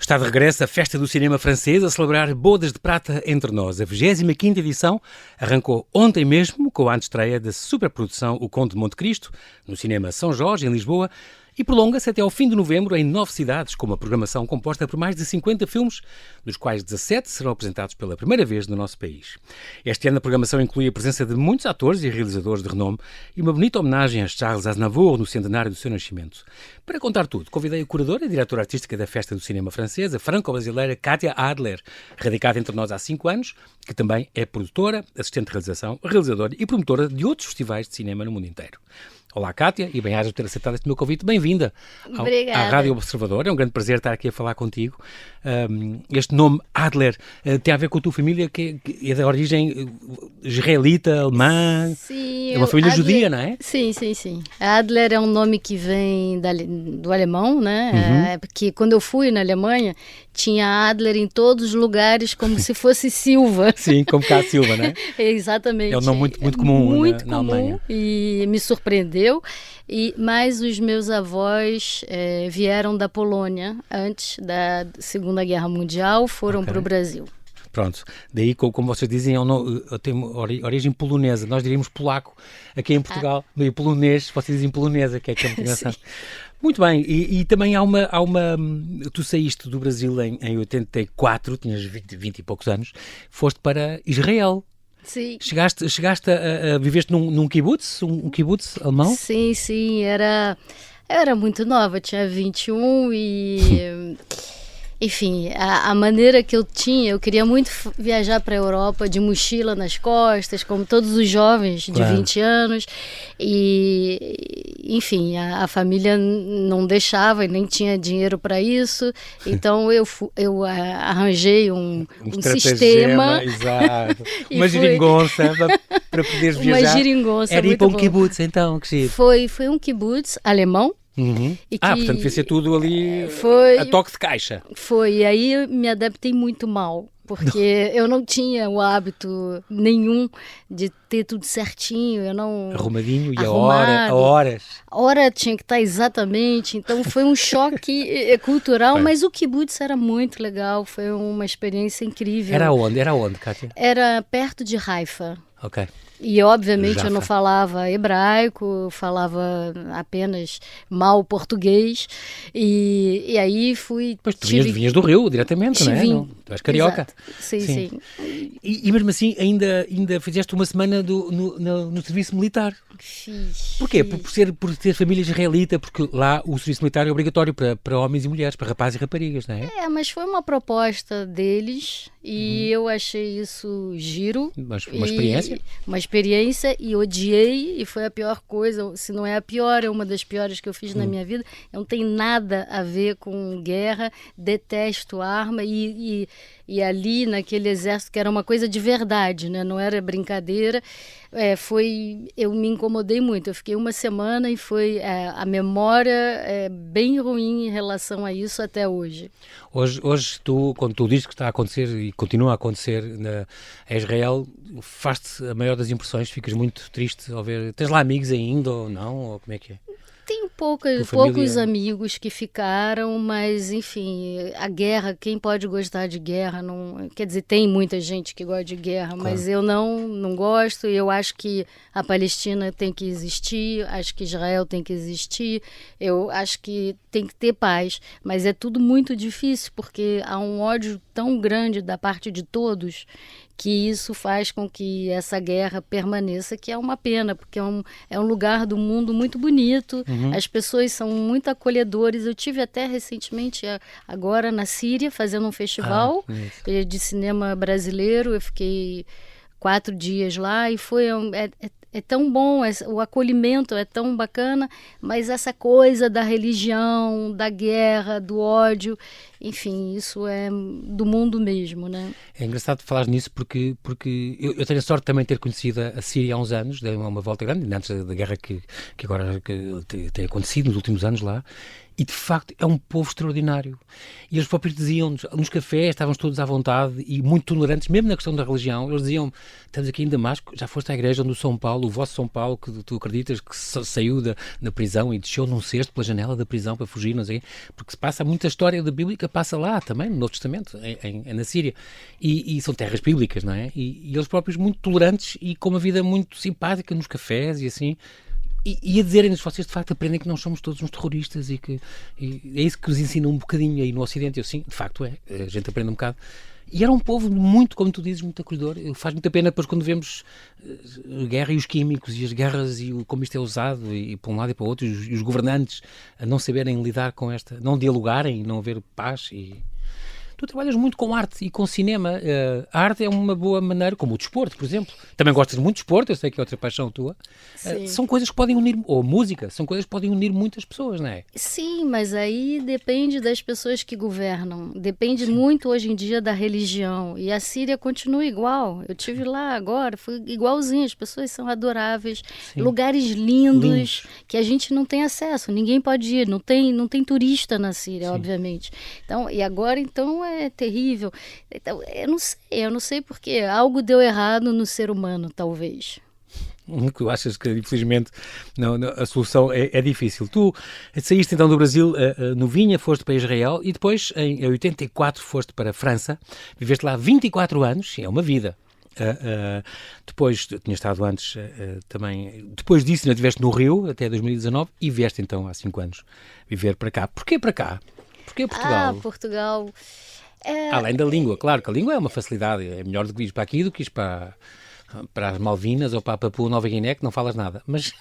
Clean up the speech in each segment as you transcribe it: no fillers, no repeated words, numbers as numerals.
Está de regresso a Festa do Cinema Francês a celebrar Bodas de Prata entre nós. A 25ª edição arrancou ontem mesmo com a antestreia da superprodução O Conde de Monte Cristo, no Cinema São Jorge, em Lisboa, e prolonga-se até ao fim de novembro em 9 cidades, com uma programação composta por mais de 50 filmes, dos quais 17 serão apresentados pela primeira vez no nosso país. Este ano a programação inclui a presença de muitos atores e realizadores de renome e uma bonita homenagem a Charles Aznavour no centenário do seu nascimento. Para contar tudo, convidei a curadora e diretora artística da Festa do Cinema Francês, a franco-brasileira Kátia Adler, radicada entre nós há 5 anos, que também é produtora, assistente de realização, realizadora e promotora de outros festivais de cinema no mundo inteiro. Olá, Kátia, e bem-aja por ter aceitado este meu convite. Bem-vinda à Rádio Observador. É um grande prazer estar aqui a falar contigo. Este nome, Adler, tem a ver com a tua família, que é da origem israelita, alemã. Sim, é uma família judia, não é? Sim. Adler é um nome que vem do alemão, né? Porque quando eu fui na Alemanha, tinha Adler em todos os lugares, como se fosse Silva. Sim, como cá Silva, né? Exatamente. É um nome muito comum na Alemanha. E me surpreendeu. Mas os meus avós vieram da Polônia antes da Segunda Guerra Mundial, foram para o Brasil. Pronto, daí, como vocês dizem, tem origem polonesa. Nós diríamos polaco aqui em Portugal, meio polonês, vocês dizem polonesa, que é muito engraçado. Muito bem, e também há uma... Tu saíste do Brasil em 84, tinhas 20 e poucos anos, foste para Israel. Sim. Chegaste a viveste num kibbutz, um kibbutz alemão? Sim, eu era muito nova, tinha 21 e... Enfim, a maneira que eu queria muito viajar para a Europa de mochila nas costas, como todos os jovens de 20 anos, e enfim, a família não deixava e nem tinha dinheiro para isso, então eu arranjei um sistema. Exato. Uma geringonça para poderes viajar. Uma geringonça, era ir para um kibbutz, então, que giro. Foi um kibbutz alemão. Portanto, devia ser tudo ali a toque de caixa. E aí eu me adaptei muito mal, porque eu não tinha o hábito nenhum de ter tudo certinho, eu não... Arrumadinho e a horas. A hora tinha que estar exatamente, então foi um choque cultural, mas o kibbutz era muito legal, foi uma experiência incrível. Era onde, Kátia? Era perto de Haifa. Ok. E, obviamente, eu não falava hebraico, falava apenas mal português. E aí fui... Pois tu vinhas do Rio, diretamente, não é? Tu és carioca. Exato. Sim. E mesmo assim, ainda fizeste uma semana no serviço militar. Fiz. Porquê? Por ter família israelita, porque lá o serviço militar é obrigatório para homens e mulheres, para rapazes e raparigas, não é? Mas foi uma proposta deles e eu achei isso giro. Uma experiência? Uma experiência e odiei, e foi a pior coisa, se não é a pior, é uma das piores que eu fiz na minha vida. Não tem nada a ver com guerra, detesto arma e ali naquele exército que era uma coisa de verdade, né? Não era brincadeira, eu me incomodei muito, eu fiquei uma semana e foi a memória bem ruim em relação a isso até hoje. Hoje quando tu dizes que está a acontecer e continua a acontecer em Israel, faz-te a maior das impressões, ficas muito triste ao ver, tens lá amigos ainda ou não, ou como é que é? Tenho poucos amigos que ficaram, mas enfim, a guerra, quem pode gostar de guerra? Não, quer dizer, tem muita gente que gosta de guerra, mas eu não gosto. Eu acho que a Palestina tem que existir, acho que Israel tem que existir, eu acho que tem que ter paz, mas é tudo muito difícil porque há um ódio tão grande da parte de todos que isso faz com que essa guerra permaneça, que é uma pena, porque é um lugar do mundo muito bonito, as pessoas são muito acolhedoras. Eu tive até recentemente, agora na Síria, fazendo um festival de cinema brasileiro, eu fiquei 4 dias lá e é tão bom, o acolhimento é tão bacana, mas essa coisa da religião, da guerra, do ódio, enfim, isso é do mundo mesmo, né? É engraçado falar nisso porque eu tenho a sorte de também ter conhecido a Síria há uns anos, dei uma volta grande, antes da guerra que agora tem acontecido nos últimos anos lá, e de facto é um povo extraordinário. E eles próprios diziam-nos, nos cafés estávamos todos à vontade e muito tolerantes, mesmo na questão da religião. Eles diziam, estamos aqui em Damasco, já foste à igreja onde o vosso São Paulo, que tu acreditas que saiu da prisão e desceu num cesto pela janela da prisão para fugir, não sei, porque se passa muita história da Bíblia Bíblica passa lá também, no Novo Testamento, na Síria. E são terras bíblicas, não é? E eles próprios muito tolerantes e com uma vida muito simpática nos cafés e assim. E a dizerem-nos, vocês de facto aprendem que nós somos todos uns terroristas e é isso que nos ensina um bocadinho aí no Ocidente. Eu sim, de facto a gente aprende um bocado. E era um povo muito, como tu dizes, muito acolhedor. Faz muita pena depois quando vemos a guerra e os químicos e as guerras e como isto é usado e para um lado e para o outro, e os governantes a não saberem lidar com não dialogarem, não haver paz. Tu trabalhas muito com arte e com cinema. A arte é uma boa maneira, como o desporto, por exemplo. Também gostas muito de desporto, eu sei que é outra paixão tua. São coisas que podem unir, ou música, são coisas que podem unir muitas pessoas, não é? Sim, mas aí depende das pessoas que governam. Depende muito hoje em dia da religião. E a Síria continua igual. Eu estive lá agora, foi igualzinho. As pessoas são adoráveis. Sim. Lugares lindos que a gente não tem acesso. Ninguém pode ir. Não tem turista na Síria, obviamente. Então, e agora, é terrível. Então, eu não sei porque algo deu errado no ser humano, talvez. Tu achas que, infelizmente, não, a solução é difícil. Tu saíste então do Brasil novinha, foste para Israel e depois, em 84, foste para a França. Viveste lá 24 anos, é uma vida. Depois, tinha estado antes também, depois disso ainda estiveste no Rio até 2019 e vieste então há 5 anos viver para cá. Porquê para cá? Porquê Portugal? Portugal... Além da língua, claro que a língua é uma facilidade, é melhor do que ir para aqui do que ir para as Malvinas ou para a Papua Nova Guiné, que não falas nada. Mas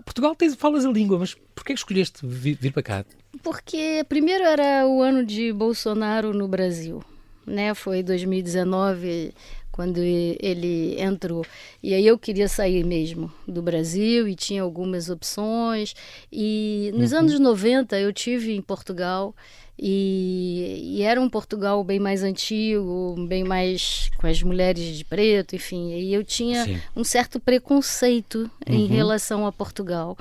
Portugal falas a língua, mas porquê que escolheste vir para cá? Porque primeiro era o ano de Bolsonaro no Brasil, né? Foi 2019 quando ele entrou. E aí eu queria sair mesmo do Brasil e tinha algumas opções. E nos anos 90 eu tive em Portugal e era um Portugal bem mais antigo, bem mais com as mulheres de preto, enfim. E eu tinha um certo preconceito em relação a Portugal.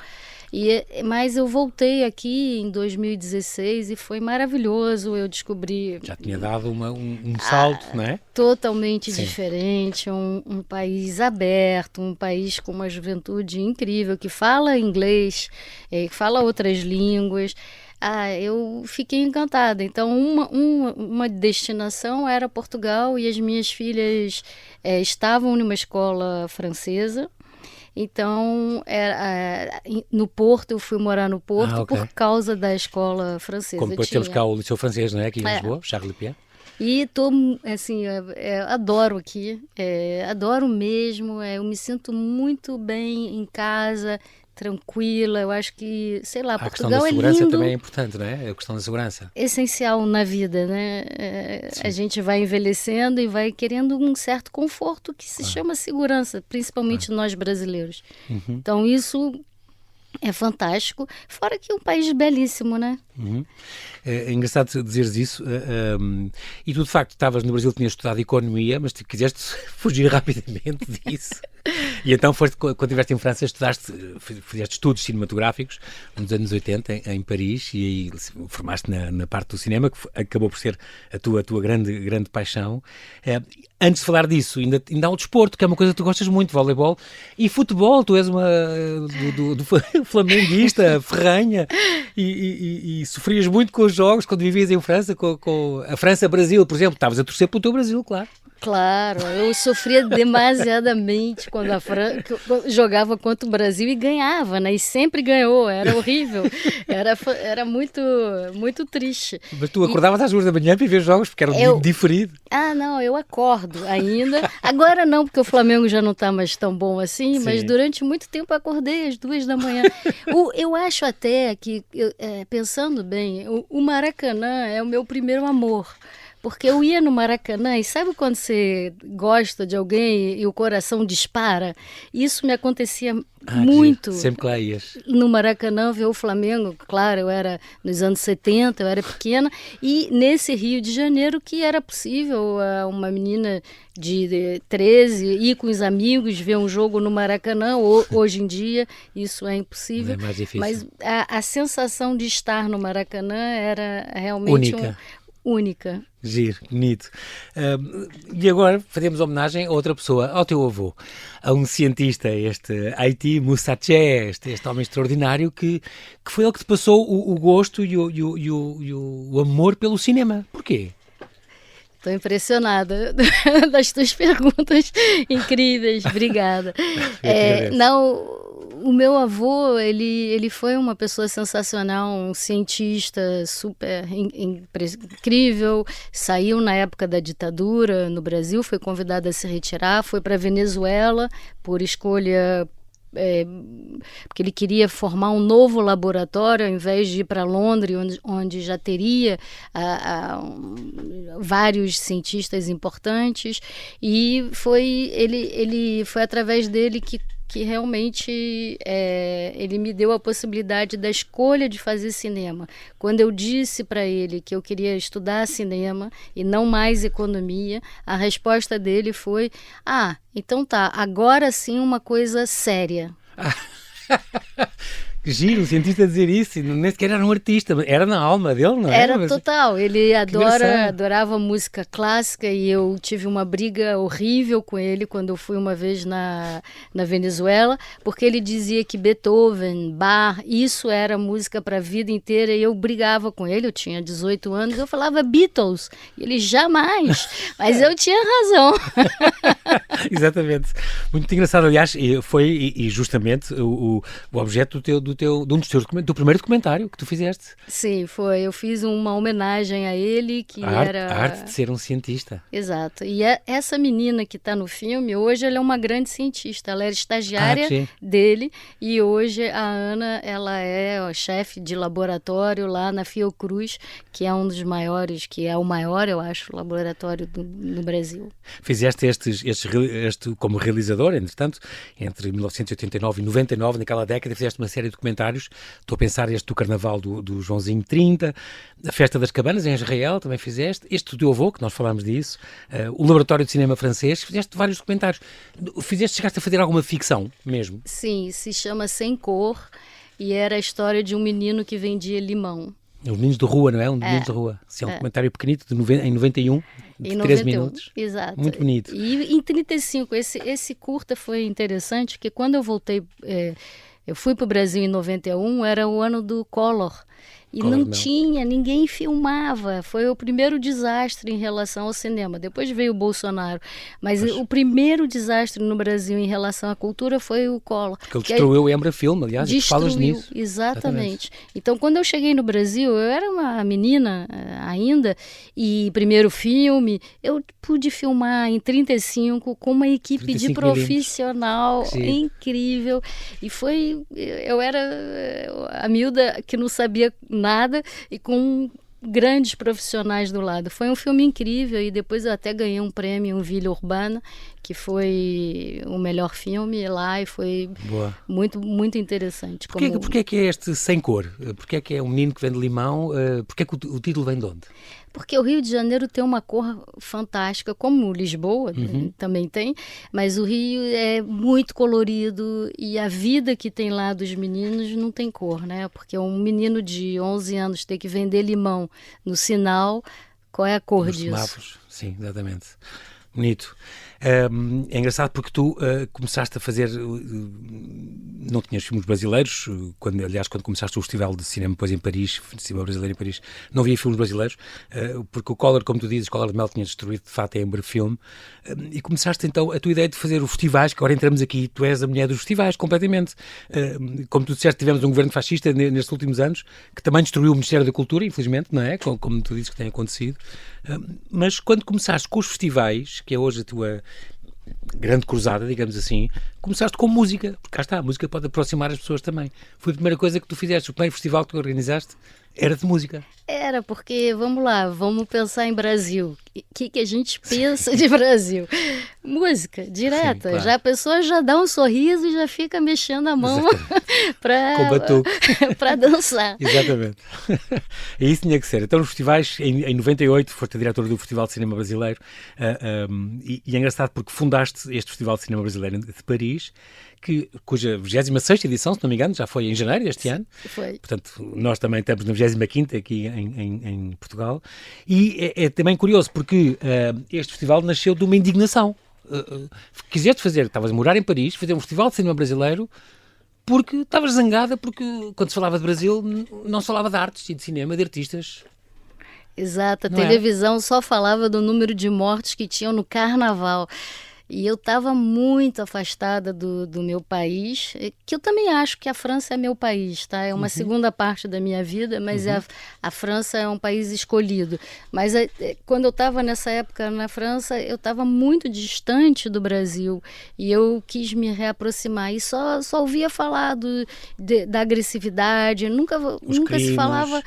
Mas eu voltei aqui em 2016 e foi maravilhoso, eu descobri... Já tinha dado um salto, não é? Totalmente diferente, um país aberto, um país com uma juventude incrível, que fala inglês, que fala outras línguas. Eu fiquei encantada. Então, uma destinação era Portugal e as minhas filhas estavam numa escola francesa. Então, no Porto, eu fui morar no Porto por causa da escola francesa. Como depois temos cá o Liceu Francês, não é? Aqui em Lisboa, Charles Lepierre. E adoro aqui, adoro mesmo, eu me sinto muito bem em casa, tranquila, eu acho que, sei lá, Portugal é lindo. A questão da segurança também é importante, não é? A questão da segurança. Essencial na vida, né? A gente vai envelhecendo e vai querendo um certo conforto que se chama segurança, principalmente nós brasileiros. Então isso é fantástico, fora que é um país belíssimo, né? É engraçado dizeres isso. E tu, de facto, estavas no Brasil, tinhas estudado Economia, mas tu quiseste fugir rapidamente disso. E então, quando estiveste em França, fizeste estudos cinematográficos nos anos 80, em Paris, e aí formaste na parte do cinema, que acabou por ser a tua grande paixão. Antes de falar disso, ainda há o desporto, que é uma coisa que tu gostas muito, voleibol e futebol. Tu és uma do flamenguista, ferranha, e sofrias muito com os jogos quando vivias em França, com a França-Brasil, por exemplo. Estavas a torcer pelo teu Brasil, claro. Claro, eu sofria demasiadamente quando a França jogava contra o Brasil e ganhava, né? E sempre ganhou, era horrível, era muito, muito triste. Mas tu acordavas às 2 da manhã para ver jogos porque era um dia diferido. Não, eu acordo ainda. Agora não, porque o Flamengo já não está mais tão bom assim, mas durante muito tempo eu acordei às 2 da manhã. Eu acho até que, pensando bem, o Maracanã é o meu primeiro amor. Porque eu ia no Maracanã e sabe quando você gosta de alguém e o coração dispara? Isso me acontecia muito. Sempre que lá ias. No Maracanã, ver o Flamengo, claro, eu era nos anos 70, eu era pequena, e nesse Rio de Janeiro que era possível uma menina de 13 ir com os amigos ver um jogo no Maracanã. Hoje em dia isso é impossível. É mais difícil. Mas a sensação de estar no Maracanã era realmente única. única. Giro, bonito. E agora fazemos homenagem a outra pessoa, ao teu avô, a um cientista, este Haiti Moussaché, este homem extraordinário que foi ele que te passou o gosto e o amor pelo cinema. Porquê? Estou impressionada das tuas perguntas incríveis, obrigada. O meu avô, ele foi uma pessoa sensacional, um cientista super incrível, saiu na época da ditadura no Brasil, foi convidado a se retirar, foi para a Venezuela por escolha... porque ele queria formar um novo laboratório ao invés de ir para Londres, onde já teria vários cientistas importantes, e ele foi através dele que realmente ele me deu a possibilidade da escolha de fazer cinema. Quando eu disse para ele que eu queria estudar cinema e não mais economia, a resposta dele foi: então tá, agora sim uma coisa séria. Giro, o cientista dizer isso, nem sequer era um artista, era na alma dele, não é? Era total, ele adorava música clássica, e eu tive uma briga horrível com ele quando eu fui uma vez na Venezuela, porque ele dizia que Beethoven, Bach, isso era música para a vida inteira, e eu brigava com ele, eu tinha 18 anos, eu falava Beatles, e ele jamais, mas eu tinha razão. Exatamente, muito engraçado, aliás, foi justamente o objeto do primeiro documentário que tu fizeste. Sim, foi. Eu fiz uma homenagem a ele, que era... A arte de ser um cientista. Exato. E essa menina que está no filme, hoje ela é uma grande cientista. Ela era estagiária dele, e hoje a Ana, ela é chefe de laboratório lá na Fiocruz, que é um dos maiores, que é o maior, eu acho, laboratório no Brasil. Fizeste este como realizador, entretanto, entre 1989 e 99, naquela década, fizeste uma série de documentários. Estou a pensar este do Carnaval do Joãozinho 30, a Festa das Cabanas em Israel, também fizeste, este do teu avô, que nós falámos disso, o Laboratório de Cinema Francês, fizeste vários documentários. Chegaste a fazer alguma ficção mesmo? Sim, se chama Sem Cor, e era a história de um menino que vendia limão. Os Meninos de Rua, não é? Meninos de Rua. Sim, é um documentário pequenito em 91, de 13 minutos. Exato. Muito bonito. E em 35, esse curta foi interessante, porque quando eu voltei... eu fui para o Brasil em 91, era o ano do Collor. E não tinha, ninguém filmava. Foi o primeiro desastre em relação ao cinema. Depois veio o Bolsonaro. Mas o primeiro desastre no Brasil em relação à cultura foi o Collor. Porque ele destruiu o Embrafilme, aliás, e tu falas nisso. Exatamente. Então, quando eu cheguei no Brasil, eu era uma menina ainda, e primeiro filme, eu pude filmar em 35 com uma equipe de profissional incrível. E eu era a miúda que não sabia nada, e com grandes profissionais do lado. Foi um filme incrível, e depois eu até ganhei um prêmio em Vila Urbana, que foi o melhor filme lá, e foi muito, muito interessante. Porquê que é este Sem Cor? Porquê que é um menino que vende limão? Porquê que o título vem de onde? Porque o Rio de Janeiro tem uma cor fantástica, como Lisboa também tem, mas o Rio é muito colorido, e a vida que tem lá dos meninos não tem cor, né? Porque um menino de 11 anos ter que vender limão no sinal, qual é a cor disso? Semáforos. Sim, exatamente. Bonito. É engraçado porque tu começaste a fazer... não tinhas filmes brasileiros, quando começaste o Festival de Cinema depois em Paris, Cinema Brasileiro em Paris, não havia filmes brasileiros, porque o Collor, como tu dizes, o Collor de Mel tinha destruído de fato a Embrafilme, e começaste então a tua ideia de fazer os festivais, que agora entramos aqui, tu és a mulher dos festivais, completamente. Como tu disseste, tivemos um governo fascista nestes últimos anos, que também destruiu o Ministério da Cultura, infelizmente, não é? Como tu dizes que tem acontecido. Mas quando começaste com os festivais, que é hoje a tua grande cruzada, digamos assim, começaste com música, porque cá está, a música pode aproximar as pessoas também. Foi a primeira coisa que tu fizeste, o primeiro festival que tu organizaste era de música. Era, porque, vamos pensar em Brasil. O que a gente pensa de Brasil? Música, direta. Sim, claro. Já a pessoa já dá um sorriso e já fica mexendo a mão para dançar. Exatamente. E isso tinha que ser. Então, nos festivais, em 98, foste a diretora do Festival de Cinema Brasileiro, e é engraçado porque fundaste este Festival de Cinema Brasileiro de Paris, cuja 26ª edição, se não me engano, já foi em janeiro deste ano. Foi. Portanto, nós também estamos na 25ª aqui em Portugal. E é também curioso, porque este festival nasceu de uma indignação. Quiseste fazer, estavas a morar em Paris, fazer um festival de cinema brasileiro, porque estavas zangada, porque quando se falava de Brasil, não se falava de artes e de cinema, de artistas. Exato, a televisão só falava do número de mortes que tinham no carnaval. E eu estava muito afastada do meu país, que eu também acho que a França é meu país, tá? É uma segunda parte da minha vida, mas a França é um país escolhido. Mas quando eu estava nessa época na França, eu estava muito distante do Brasil e eu quis me reaproximar. E só ouvia falar da agressividade, nunca se falava...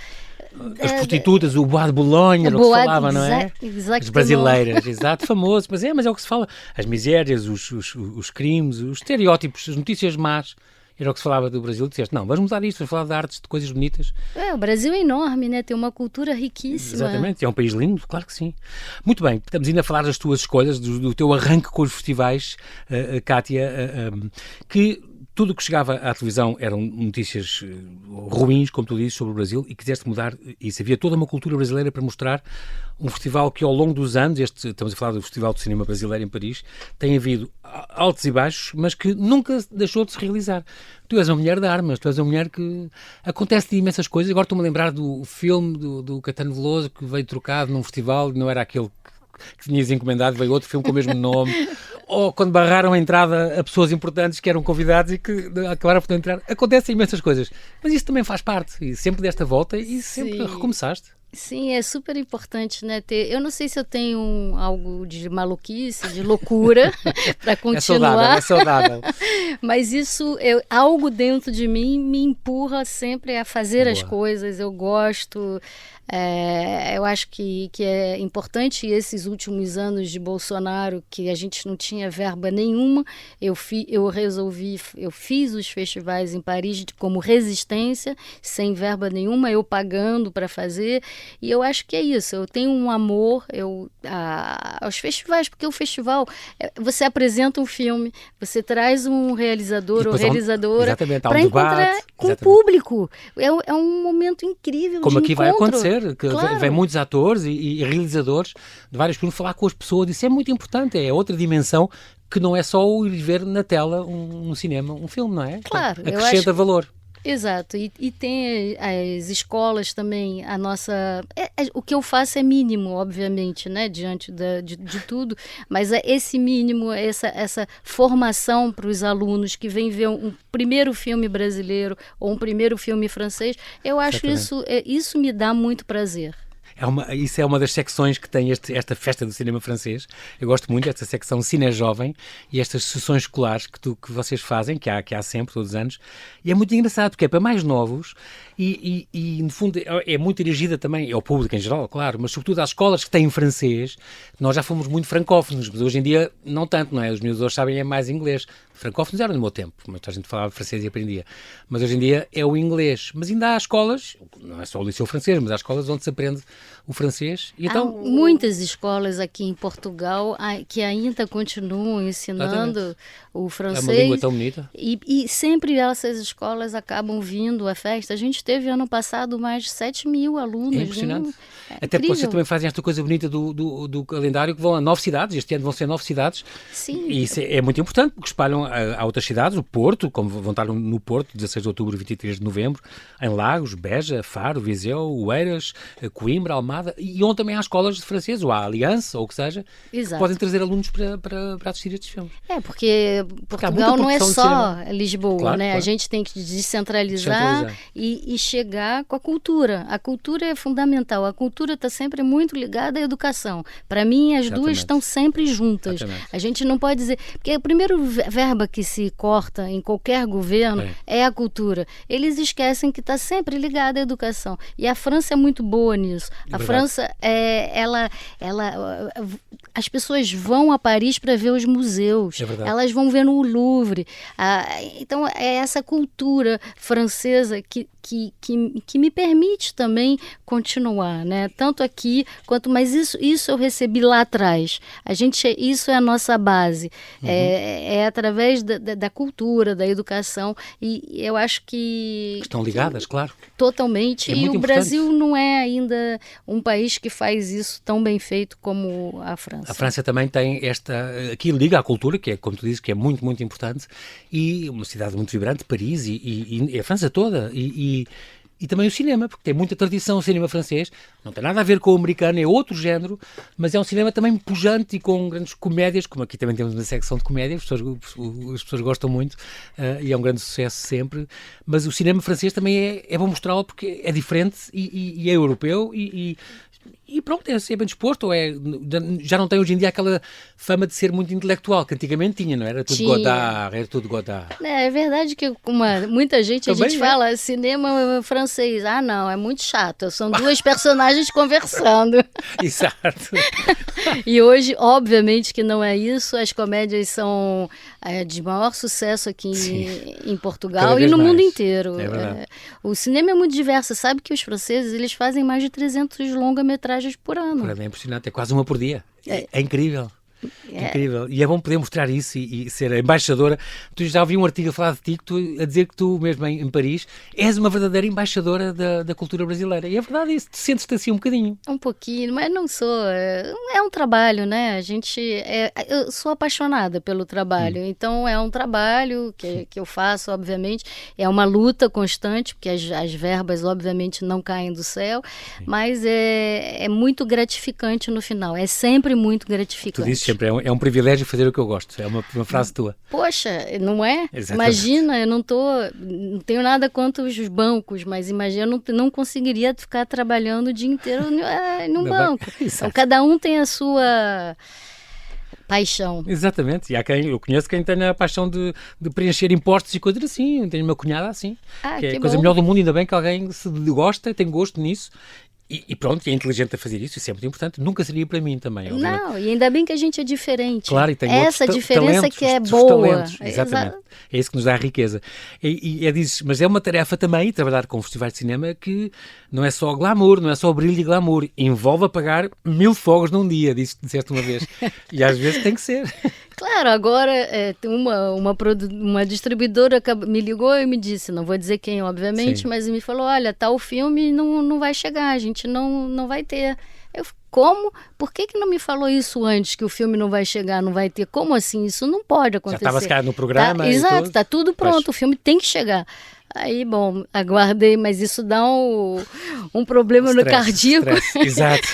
As prostitutas, o Bois de Boulogne, era o que se falava, não é? As brasileiras, exato, famoso. Mas é o que se fala. As misérias, os crimes, os estereótipos, as notícias más. Era o que se falava do Brasil. Disseste, não, vamos mudar isto, vamos falar de artes, de coisas bonitas. O Brasil é enorme, né? Tem uma cultura riquíssima. Exatamente, é um país lindo, claro que sim. Muito bem, estamos ainda a falar das tuas escolhas, do teu arranque com os festivais, Cátia, que... Tudo o que chegava à televisão eram notícias ruins, como tu dizes, sobre o Brasil, e quiseste mudar isso. Havia toda uma cultura brasileira para mostrar um festival que ao longo dos anos, estamos a falar do Festival de Cinema Brasileiro em Paris, tem havido altos e baixos, mas que nunca deixou de se realizar. Tu és uma mulher de armas, tu és uma mulher que acontece de imensas coisas. Agora estou-me a lembrar do filme do Caetano Veloso, que veio trocado num festival, não era aquele que tinhas encomendado, veio outro filme com o mesmo nome. Ou quando barraram a entrada a pessoas importantes que eram convidados e que acabaram por não entrar. Acontecem imensas coisas. Mas isso também faz parte. E sempre desta volta e sempre recomeçaste. Sim, é super importante, né? Eu não sei se eu tenho algo de maluquice, de loucura para continuar. É saudável. Mas isso, algo dentro de mim me empurra sempre a fazer as coisas. Eu gosto. Eu acho que é importante esses últimos anos de Bolsonaro, que a gente não tinha verba nenhuma. Eu fiz os festivais em Paris como resistência, sem verba nenhuma, eu pagando para fazer. E eu acho que é isso. Eu tenho um amor aos festivais, porque o festival, você apresenta um filme, você traz um realizador ou realizadora para encontrar com o público. É um momento incrível como de aqui encontro. Vai acontecer. Que claro. Vem muitos atores e realizadores de vários filmes falar com as pessoas. Isso é muito importante, é outra dimensão que não é só o ir ver na tela um cinema, um filme, não é? Claro. Acrescenta valor. Exato, e tem as escolas também, o que eu faço é mínimo, obviamente, né, diante de tudo, mas esse mínimo, essa formação para os alunos que vêm ver um primeiro filme brasileiro ou um primeiro filme francês, eu acho isso me dá muito prazer. Isso é uma das secções que tem esta festa do cinema francês. Eu gosto muito desta secção Cine Jovem e estas sessões escolares que vocês fazem, que há sempre, todos os anos. E é muito engraçado, porque é para mais novos e no fundo, é muito dirigida também ao público em geral, claro, mas sobretudo às escolas que têm francês. Nós já fomos muito francófonos, mas hoje em dia não tanto, não é? Os miúdos hoje sabem mais inglês. Francófonos eram no meu tempo, mas a gente falava francês e aprendia. Mas hoje em dia é o inglês. Mas ainda há escolas, não é só o liceu francês, mas há escolas onde se aprende o francês. E então, há muitas escolas aqui em Portugal que ainda continuam ensinando o francês. É uma língua tão bonita. E sempre essas escolas acabam vindo à festa. A gente teve ano passado mais de 7 mil alunos. É impressionante. Até porque vocês também fazem esta coisa bonita do calendário, que vão a 9 cidades. Este ano vão ser 9 cidades. Sim. E isso é muito importante, porque espalham a outras cidades, o Porto, como vão estar no Porto, 16 de outubro e 23 de novembro, em Lagos, Beja, Faro, Viseu, Oeiras, Coimbra, Almada, e onde também há escolas de francês, ou há Aliança, ou o que seja, que podem trazer alunos para assistir a estes filmes. Porque Portugal não é só Lisboa, claro, né? Claro. A gente tem que descentralizar. E chegar com a cultura. A cultura é fundamental. A cultura está sempre muito ligada à educação. Para mim, as duas estão sempre juntas. A gente não pode dizer... Porque a primeira verba que se corta em qualquer governo é a cultura. Eles esquecem que está sempre ligada à educação. E a França é muito boa nisso. A França, as pessoas vão a Paris para ver os museus. Elas vão ver no Louvre. Então, é essa cultura francesa que que me permite também continuar, né? Tanto aqui quanto... Mas isso eu recebi lá atrás. Isso é a nossa base. É através da cultura, da educação. E eu acho que... Estão ligadas, claro. Totalmente. É e o importante. Brasil não é ainda um país que faz isso tão bem feito como a França. A França também tem aqui liga à cultura, que é, como tu dizes, que é muito, muito importante, e uma cidade muito vibrante, Paris, e a França toda, e também o cinema, porque tem muita tradição o cinema francês, não tem nada a ver com o americano, é outro género, mas é um cinema também pujante e com grandes comédias, como aqui também temos uma secção de comédia, as pessoas gostam muito, e é um grande sucesso sempre, mas o cinema francês também é bom mostrá-lo porque é diferente e é europeu e pronto, é bem disposto, já não tem hoje em dia aquela fama de ser muito intelectual, que antigamente tinha, não era? Era tudo Godard. É verdade que muita gente, Também a gente fala cinema francês, não, é muito chato, são duas personagens conversando. Exato. E hoje, obviamente que não é isso, as comédias são de maior sucesso aqui em Portugal e no mundo inteiro. É verdade. O cinema é muito diverso, sabe que os franceses eles fazem mais de 300 longa-metragens por ano. É impressionante, é quase uma por dia. É incrível. Incrível. E é bom poder mostrar isso e ser a embaixadora. Tu já ouvi um artigo a falar de ti, a dizer que tu mesmo em Paris és uma verdadeira embaixadora da cultura brasileira. E é verdade isso, tu sentes-te assim um bocadinho. Um pouquinho, mas não sou. É um trabalho, né? Eu sou apaixonada pelo trabalho. Então é um trabalho que eu faço, obviamente. É uma luta constante, porque as verbas, obviamente, não caem do céu. Mas é muito gratificante no final. É sempre muito gratificante. Tu dizes sempre, é um privilégio fazer o que eu gosto. É uma frase tua. Poxa, não é? Exatamente. Imagina, eu não tenho nada contra os bancos, mas imagina, eu não conseguiria ficar trabalhando o dia inteiro num banco. Então, cada um tem a sua paixão. Exatamente. E eu conheço quem tem a paixão de preencher impostos e coisas assim. Eu tenho uma cunhada assim. Que é a coisa melhor do mundo, ainda bem que alguém se gosta e tem gosto nisso. E pronto, é inteligente a fazer isso é muito importante. Nunca seria para mim também. Obviamente. Não, e ainda bem que a gente é diferente. Claro, e tem essa diferença talentos, que é boa. Talentos, exatamente. É isso que nos dá a riqueza. Mas é uma tarefa também, trabalhar com festivais de cinema, que não é só glamour, não é só brilho e glamour. Envolve apagar 1000 fogos num dia, disseste uma vez. E às vezes tem que ser. Claro, agora uma distribuidora me ligou e me disse, não vou dizer quem, obviamente, mas me falou, olha, tal filme não vai chegar, a gente não vai ter. Eu, como? Por que não me falou isso antes, que o filme não vai chegar, não vai ter? Como assim? Isso não pode acontecer. Já estava no programa. Exato, está tudo pronto, o filme tem que chegar. Aí, bom, aguardei, mas isso dá um problema no cardíaco. Exato,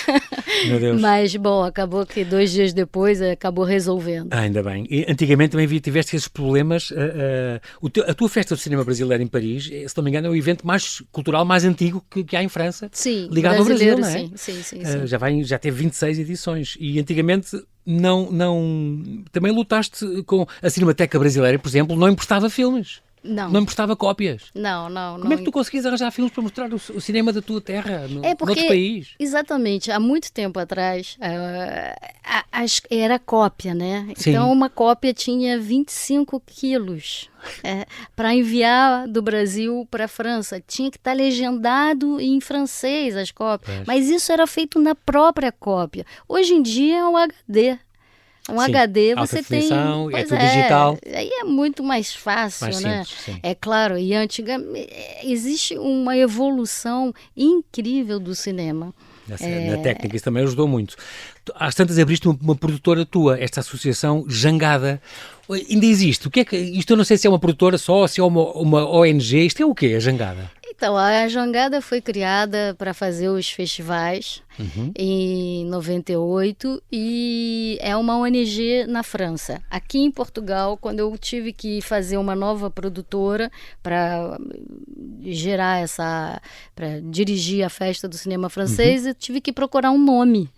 meu Deus. Mas, bom, acabou que 2 dias depois acabou resolvendo. Ainda bem. E, antigamente também tiveste esses problemas. A tua festa do cinema brasileiro em Paris, se não me engano, é o evento mais cultural, mais antigo que há em França. Sim, ligado ao Brasil, não é? Sim. Já teve 26 edições. E antigamente também lutaste com a Cinemateca Brasileira, por exemplo, não emprestava filmes. Não emprestava cópias. Não. Como é que tu conseguias arranjar filmes para mostrar o cinema da tua terra, noutro país? Exatamente, há muito tempo atrás era cópia, né? Sim. Então uma cópia tinha 25 quilos. Para enviar do Brasil para a França. Tinha que estar legendado em francês as cópias. Mas isso era feito na própria cópia. Hoje em dia é um HD. HD você tem... é tudo digital. Aí é muito mais fácil, né? Simples, sim. É claro, e existe uma evolução incrível do cinema. Na técnica, isso também ajudou muito. Às tantas abriste uma produtora tua, esta associação Jangada. Ainda existe? O que é que isto? Eu não sei se é uma produtora só, se é uma ONG. Isto é o quê, a Jangada? Então, a Jangada foi criada para fazer os festivais em 98 e é uma ONG na França. Aqui em Portugal, quando eu tive que fazer uma nova produtora para para dirigir a festa do cinema francês, eu tive que procurar um nome.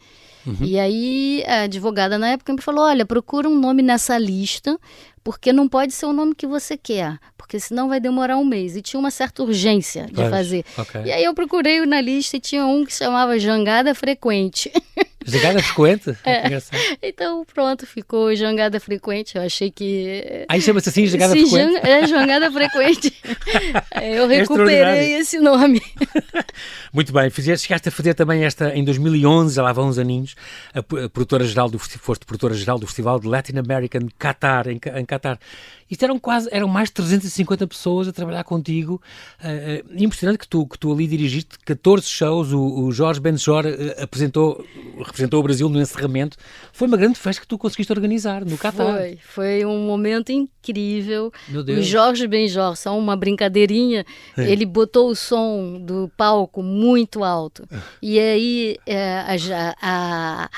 E aí a advogada na época me falou, olha, procura um nome nessa lista, porque não pode ser o nome que você quer, porque senão vai demorar um mês. E tinha uma certa urgência de fazer. Okay. E aí eu procurei na lista e tinha um que se chamava Jangada Frequente. Jangada frequente? Então, pronto, ficou Jangada Frequente. Eu achei que... Aí chama-se assim, Jangada Frequente? Jangada Frequente. Eu recuperei esse nome. Muito bem. Chegaste a fazer também esta, em 2011, já lá vão uns aninhos, foste produtora-geral do Festival de Latin American Qatar, em Qatar. Isto eram mais de 350 pessoas a trabalhar contigo. Impressionante que tu ali dirigiste 14 shows. O Jorge Benjor representou o Brasil no encerramento. Foi uma grande festa que tu conseguiste organizar no Qatar. Foi um momento incrível. Meu Deus. O Jorge Benjor, só uma brincadeirinha, ele botou o som do palco muito alto. E aí a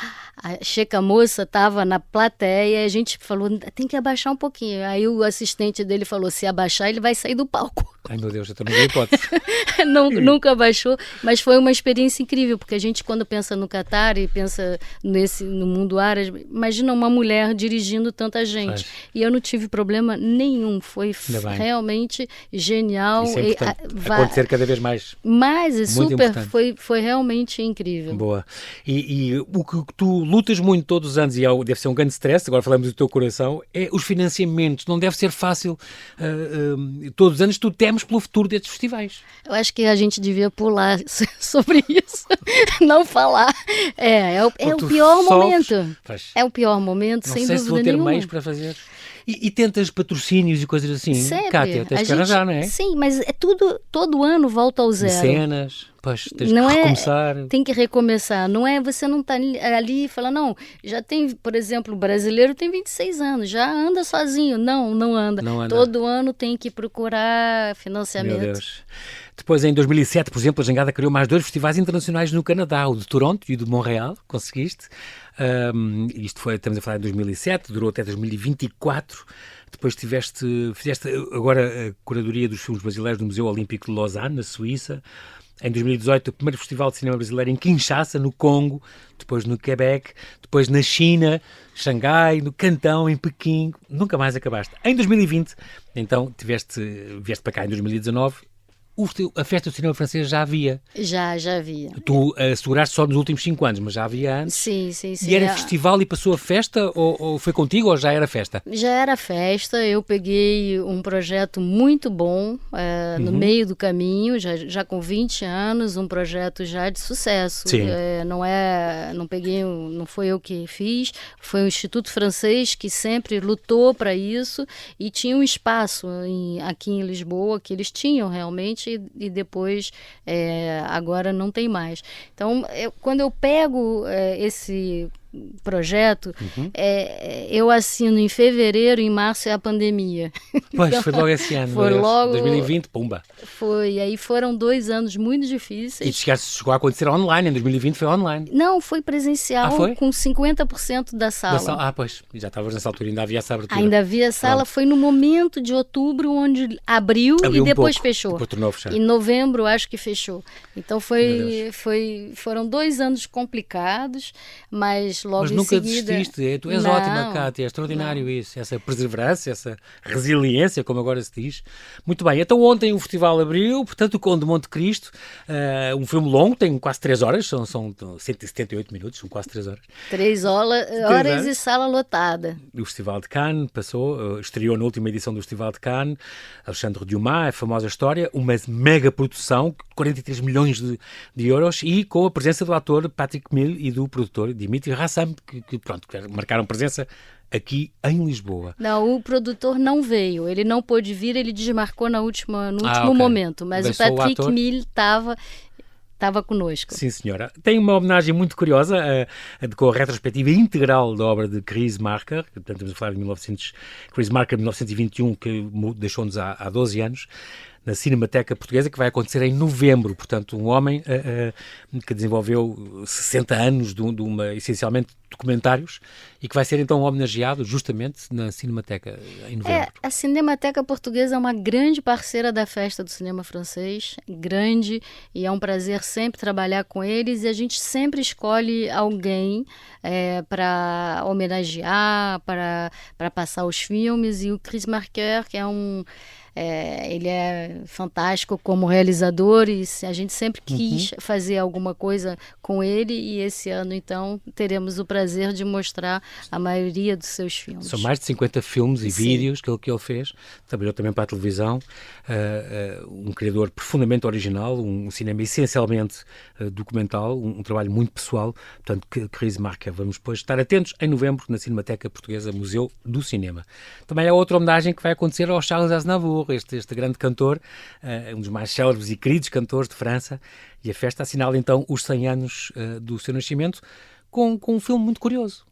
Checa Moça estava na plateia e a gente falou, tem que abaixar um pouquinho. Aí o assistente dele falou, se abaixar ele vai sair do palco. Ai meu Deus, eu não dei hipótese. Nunca abaixou, mas foi uma experiência incrível, porque a gente quando pensa no Qatar e pensa no mundo árabe, imagina uma mulher dirigindo tanta gente. E eu não tive problema nenhum, foi realmente genial. Isso é importante, acontecer cada vez mais. Mas super, foi realmente incrível. Boa. E o que tu lutas muito todos os anos, e deve ser um grande stress, agora falamos do teu coração, é os financiamentos. Não deve ser fácil. Todos os anos tu temes pelo futuro destes festivais. Eu acho que a gente devia pular sobre isso, não falar. É o pior momento. É o pior momento, sem dúvida nenhuma. Não sei se vou ter meios para fazer. E tentas patrocínios e coisas assim? Sempre. Cátia, tens que arranjar, não é? Sim, mas é tudo, todo ano volta ao zero. Cenas, pois, tens que recomeçar. Tem que recomeçar. Não é, você não está ali e fala, não, já tem, por exemplo, o brasileiro tem 26 anos, já anda sozinho. Não anda. Todo ano tem que procurar financiamento. Meu Deus. Depois, em 2007, por exemplo, a Jangada criou mais 2 festivais internacionais no Canadá, o de Toronto e o de Montreal, conseguiste. Estamos a falar de 2007, durou até 2024. Depois fizeste agora a curadoria dos filmes brasileiros no Museu Olímpico de Lausanne, na Suíça. Em 2018, o primeiro festival de cinema brasileiro em Kinshasa, no Congo, depois no Quebec, depois na China, Xangai, no Cantão, em Pequim. Nunca mais acabaste. Em 2020, então, vieste para cá em 2019. A festa do cinema francês já havia. Já havia. Tu asseguraste só nos últimos 5 anos, mas já havia antes. Sim. E era festival e passou a festa? Ou foi contigo ou já era festa? Já era festa. Eu peguei um projeto muito bom no meio do caminho, já com 20 anos, um projeto já de sucesso. Sim. Não foi eu que fiz, foi o Instituto Francês que sempre lutou para isso e tinha um espaço aqui em Lisboa que eles tinham realmente. E depois, agora não tem mais. Então, quando eu pego esse projeto, eu assino em fevereiro, em março é a pandemia. Pois, então, foi logo esse ano. Foi logo... 2020, pumba. Foi, aí foram 2 anos muito difíceis. E chegou a acontecer online, em 2020 foi online. Não, foi presencial, com 50% da sala. Pois, já estavas nessa altura, ainda havia essa abertura. Ainda havia sala, foi no momento de outubro, onde abriu e depois fechou. Depois tornou a fechar. Em novembro, acho que fechou. Então foram 2 anos complicados, mas logo mas em nunca seguida... desististe. Tu és ótima, Cátia. É extraordinário isso. Essa perseverança, essa resiliência, como agora se diz. Muito bem. Então ontem o festival abriu, portanto o Conde de Monte Cristo, um filme longo, tem quase 3 horas, são 178 minutos, são quase 3 horas. 3 horas e sala lotada. O Festival de Cannes estreou na última edição do Festival de Cannes, Alexandre Dumas, a famosa história, uma mega produção, 43 milhões de euros, e com a presença do ator Patrick Mille e do produtor Dimitri Rassam, que marcaram presença aqui em Lisboa. Não, o produtor não veio, ele não pôde vir, ele desmarcou no último momento, mas o Patrick Mille estava conosco. Sim, senhora. Tem uma homenagem muito curiosa com a retrospectiva integral da obra de Chris Marker, portanto estamos a falar de Chris Marker de 1921, que deixou-nos há 12 anos, na Cinemateca Portuguesa, que vai acontecer em novembro. Portanto, um homem que desenvolveu 60 anos de essencialmente documentários e que vai ser então homenageado justamente na Cinemateca em novembro. A Cinemateca Portuguesa é uma grande parceira da Festa do Cinema Francês, grande, e é um prazer sempre trabalhar com eles, e a gente sempre escolhe alguém para homenagear, para passar os filmes, e o Chris Marker, que é um Ele é fantástico como realizador e a gente sempre quis fazer alguma coisa com ele, e esse ano, então, teremos o prazer de mostrar a maioria dos seus filmes. São mais de 50 filmes e vídeos que ele fez. Trabalhou também para a televisão. Um criador profundamente original, um cinema essencialmente documental, um trabalho muito pessoal. Portanto, que Chris Marker. Vamos depois estar atentos em novembro na Cinemateca Portuguesa, Museu do Cinema. Também há outra homenagem que vai acontecer ao Charles Aznavour, este grande cantor, um dos mais célebres e queridos cantores de França, e a festa assinala então os 100 anos do seu nascimento com um filme muito curioso.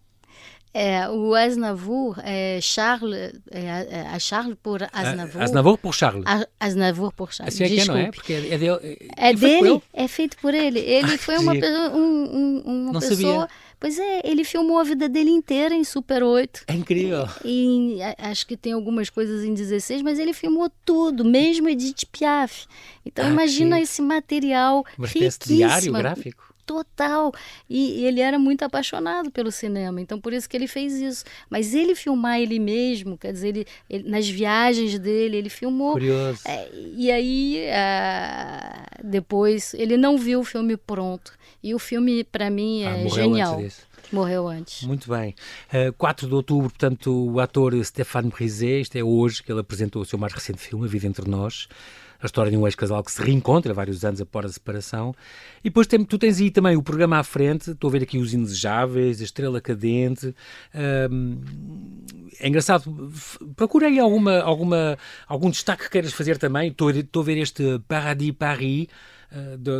O Aznavour é Charles, Charles por Aznavour. Aznavour por Charles. Aznavour por Charles. Assim é que não é? Porque é dele. É dele, é feito por ele. Ele foi uma não pessoa... Sabia. Pois ele filmou a vida dele inteira em Super 8. É incrível. E acho que tem algumas coisas em 16, mas ele filmou tudo, mesmo Edith Piaf. Então imagina esse material riquíssimo. Diário gráfico. Total. E ele era muito apaixonado pelo cinema, então por isso que ele fez isso. Mas ele filmar ele mesmo, quer dizer, ele nas viagens dele, ele filmou. Curioso. E aí, depois, ele não viu o filme pronto. E o filme, para mim, é genial. Morreu antes. Muito bem. 4 de outubro, portanto, o ator Stéphane Brisé, isto é hoje que ele apresentou o seu mais recente filme, A Vida Entre Nós. A história de um ex-casal que se reencontra vários anos após a separação. E depois tu tens aí também o programa à frente. Estou a ver aqui Os Indesejáveis, A Estrela Cadente. É engraçado. Procura aí algum destaque que queiras fazer também. Estou a ver este Paradis Paris,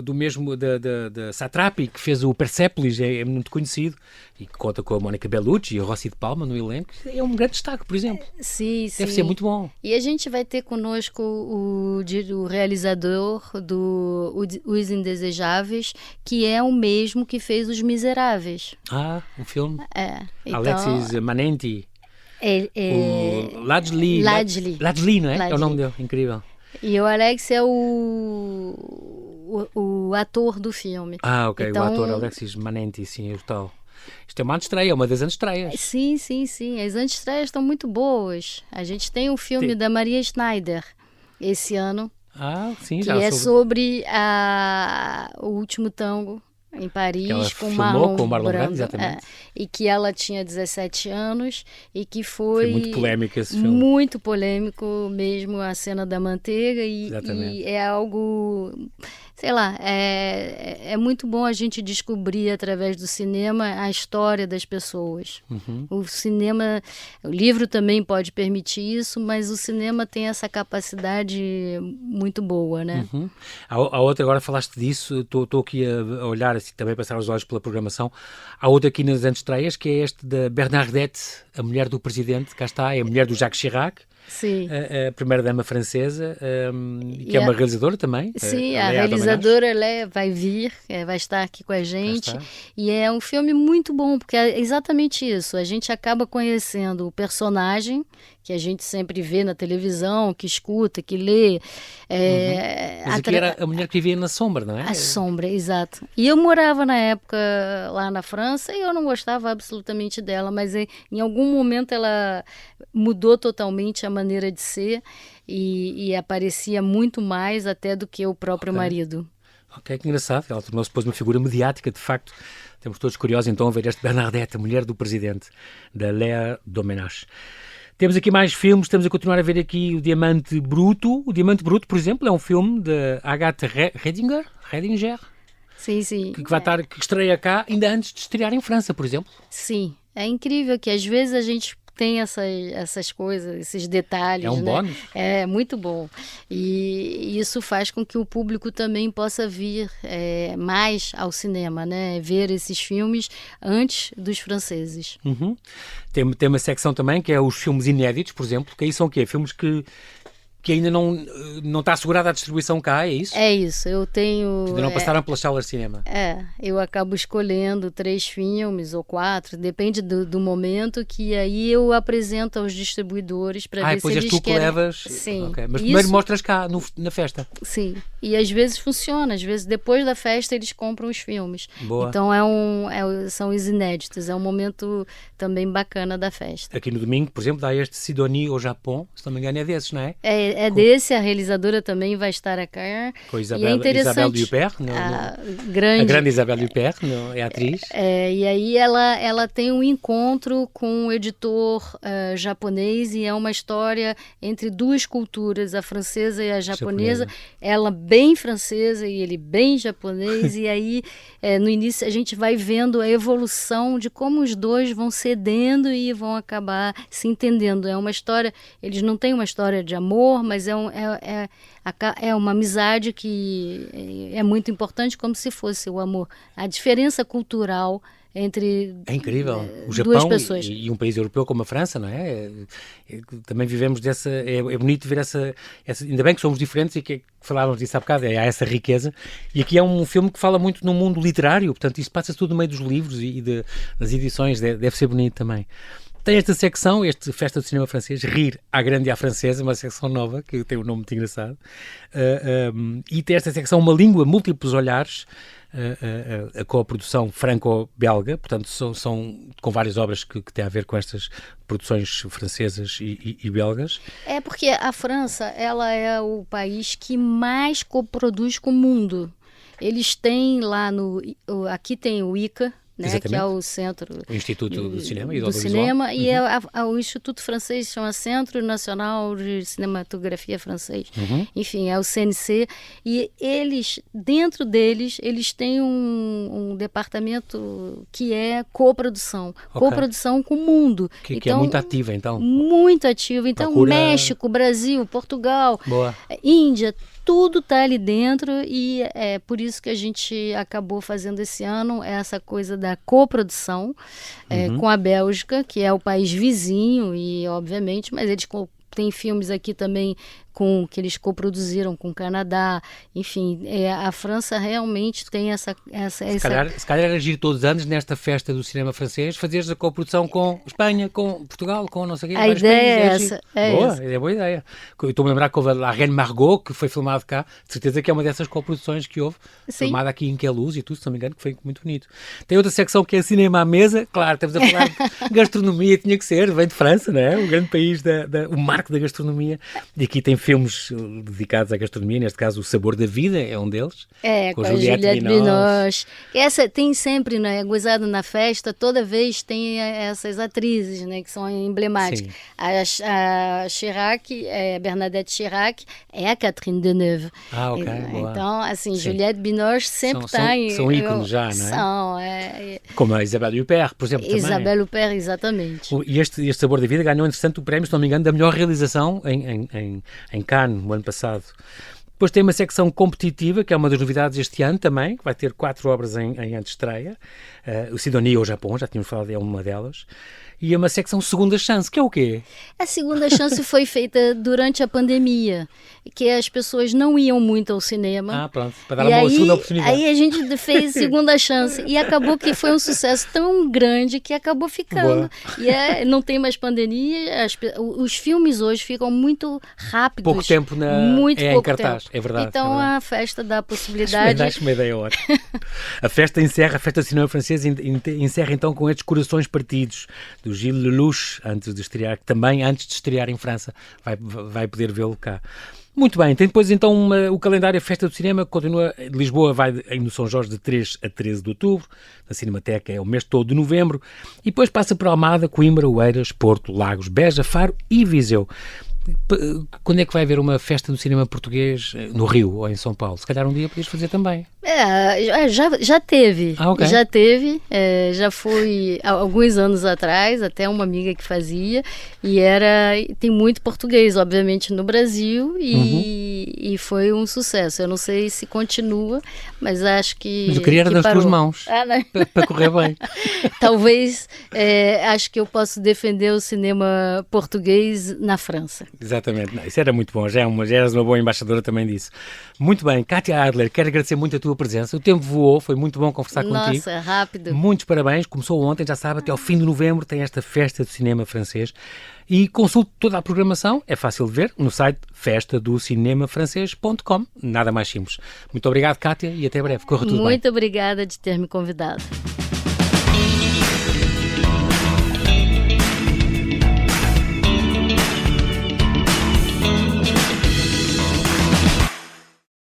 do mesmo da Satrapi, que fez o Persepolis, é muito conhecido, e que conta com a Mónica Bellucci e o Rossi de Palma no elenco. É um grande destaque, por exemplo. Sim. Deve ser muito bom. E a gente vai ter conosco o realizador Os Indesejáveis, que é o mesmo que fez Os Miseráveis. Um filme. Então, Alexis Manenti. O Ladjli, não é? É o nome dele, incrível. E o Alex é o ator do filme. Ok, então, o ator Alexis Manenti, sim, é o tal. Isto é uma antestreia, uma das antestreias. Sim. As antestreias estão muito boas. A gente tem um filme da Maria Schneider esse ano. Sim, que já é sobre o último tango em Paris, com o Marlon Brando, exatamente. E que ela tinha 17 anos e que foi muito polêmico esse filme. Muito polêmico mesmo, a cena da manteiga, e é algo, sei lá, é muito bom a gente descobrir através do cinema a história das pessoas. O cinema, o livro também pode permitir isso, mas o cinema tem essa capacidade muito boa, né? A outra, agora falaste disso, estou aqui a olhar assim, também passar os olhos pela programação. Há outra aqui nas antestreias, que é este da Bernadette, a mulher do presidente, cá está, é a mulher do Jacques Chirac. Sim. A primeira-dama francesa, que é uma realizadora também. Sim, a realizadora vai vir, vai estar aqui com a gente. E é um filme muito bom, porque é exatamente isso. A gente acaba conhecendo o personagem, que a gente sempre vê na televisão, que escuta, que lê. Mas aqui era a mulher que vivia na sombra, não é? A sombra, exato. E eu morava na época lá na França e eu não gostava absolutamente dela, mas em algum momento ela mudou totalmente a maneira de ser e aparecia muito mais até do que o próprio marido. Ok, que engraçado. Ela tornou-se depois uma figura mediática, de facto. Temos todos curiosos então a ver este Bernadette, a mulher do presidente, da Léa Domenech. Temos aqui mais filmes, estamos a continuar a ver aqui o Diamante Bruto. O Diamante Bruto, por exemplo, é um filme de Agathe Redinger. Sim. Que estreia cá ainda antes de estrear em França, por exemplo. Sim, é incrível que às vezes a gente tem essas coisas, esses detalhes. É um bônus. É muito bom. E isso faz com que o público também possa vir mais ao cinema, né? Ver esses filmes antes dos franceses. Tem uma secção também que é os filmes inéditos, por exemplo, que aí são o quê? Filmes que ainda não está assegurada a distribuição cá, é isso? É isso, eu tenho... Ainda não passaram pelas salas de cinema. Eu acabo escolhendo 3 filmes ou 4, depende do momento, que aí eu apresento aos distribuidores para ver se eles querem... depois és tu que levas... Sim. Okay. Mas primeiro mostras cá, na festa. Sim, e às vezes funciona, às vezes depois da festa eles compram os filmes. Boa. Então são os inéditos, é um momento também bacana da festa. Aqui no domingo, por exemplo, dá este Sidonie ao Japão, se não me engano é desses, não é? desse, a realizadora também vai estar a cá. Com Isabelle Huppert, a grande Isabelle Huppert, é a atriz. E aí ela tem um encontro com um editor japonês, e é uma história entre duas culturas, a francesa e a japonesa. Ela bem francesa e ele bem japonês, e aí no início a gente vai vendo a evolução de como os dois vão cedendo e vão acabar se entendendo. É uma história, eles não têm uma história de amor, mas é uma amizade que é muito importante, como se fosse o amor. A diferença cultural entre é incrível. O duas Japão pessoas. E um país europeu como a França, não é? Também vivemos dessa... É bonito ver essa... Ainda bem que somos diferentes e que falávamos disso há bocado, há essa riqueza. E aqui é um filme que fala muito no mundo literário, portanto, isso passa-se tudo no meio dos livros e das edições, deve ser bonito também. Tem esta secção, Festa do Cinema Francês, Rir à Grande e à Francesa, uma secção nova, que tem um nome muito engraçado. E tem esta secção, Uma Língua, Múltiplos Olhares, a coprodução franco-belga, portanto são com várias obras que têm a ver com estas produções francesas e belgas. É porque a França, ela é o país que mais coproduz com o mundo. Eles têm lá aqui tem o ICA, né, que é o centro... O Instituto do Cinema e do Cinema, e o Instituto Francês chama Centro Nacional de Cinematografia Francês. Enfim, é o CNC. E eles, dentro deles, eles têm um departamento que é coprodução. Coprodução com o mundo. Que é muito ativa, então. Muito ativa. Então, México, Brasil, Portugal, Índia... Tudo está ali dentro, e é por isso que a gente acabou fazendo esse ano essa coisa da coprodução com a Bélgica, que é o país vizinho, e obviamente, mas eles têm filmes aqui também que eles coproduziram com o Canadá. Enfim, a França realmente tem essa... Se calhar agir todos os anos nesta festa do cinema francês, fazeres a coprodução com Espanha, com Portugal, com não sei o quê. A ideia é essa. É boa ideia. Eu estou-me a lembrar que houve a La Reine Margot, que foi filmado cá, de certeza que é uma dessas coproduções que houve, filmada aqui em Queluz e tudo, se não me engano, que foi muito bonito. Tem outra secção que é cinema à mesa, claro, estamos a falar de gastronomia, tinha que ser, vem de França, não é? O grande país, o marco da gastronomia, e aqui tem filmes dedicados à gastronomia, neste caso O Sabor da Vida é um deles. Com a Juliette Binoche. Essa tem sempre, né, gozado na festa, toda vez tem essas atrizes, né, que são emblemáticas. A Chirac, Bernadette Chirac, é a Catherine Deneuve. Ok, boa. Então, assim, Juliette Binoche sempre está em... São ícones já, não é? Como a Isabelle Huppert, por exemplo, também. Isabelle Huppert, exatamente. E este Sabor da Vida ganhou, entretanto, o prémio, se não me engano, da melhor realização em Cannes, no ano passado. Depois tem uma secção competitiva, que é uma das novidades este ano também, que vai ter 4 obras em antestreia. O Sidonia ao Japão, já tínhamos falado, é uma delas. E é uma secção Segunda Chance, que é o quê? A Segunda Chance foi feita durante a pandemia, que as pessoas não iam muito ao cinema. Pronto, para dar uma segunda oportunidade. Aí a gente fez Segunda Chance, e acabou que foi um sucesso tão grande que acabou ficando. E não tem mais pandemia, os filmes hoje ficam muito rápidos. Pouco tempo em cartaz, é verdade. Então a festa dá a possibilidade... Acho uma ideia ótima. A festa do cinema francês encerra então com estes Corações Partidos, do Gilles Lelouch, antes de estrear em França, vai poder vê-lo cá. Muito bem, tem depois então o calendário Festa do Cinema, continua, Lisboa vai no São Jorge de 3 a 13 de outubro, na Cinemateca é o mês todo de novembro, e depois passa por Almada, Coimbra, Oeiras, Porto, Lagos, Beja, Faro e Viseu. Quando é que vai haver uma festa do cinema português no Rio ou em São Paulo? Se calhar um dia podias fazer também. Já teve. Okay. Já teve. Já foi há alguns anos atrás, até uma amiga que fazia. E tem muito português, obviamente, no Brasil. E foi um sucesso. Eu não sei se continua, mas acho que... Mas eu queria nas tuas mãos, para correr bem. Talvez, acho que eu posso defender o cinema português na França. Exatamente, isso era muito bom, já eras uma boa embaixadora também disso. Muito bem, Kátia Adler, quero agradecer muito a tua presença, o tempo voou, foi muito bom conversar contigo. Nossa, rápido. Muitos parabéns, começou ontem, já sabe, até ao fim de novembro tem esta festa do cinema francês e consulte toda a programação, é fácil de ver, no site festadocinемafrancês.com, nada mais simples. Muito obrigado, Kátia, e até breve, corra tudo bem. Muito obrigada de ter me convidado.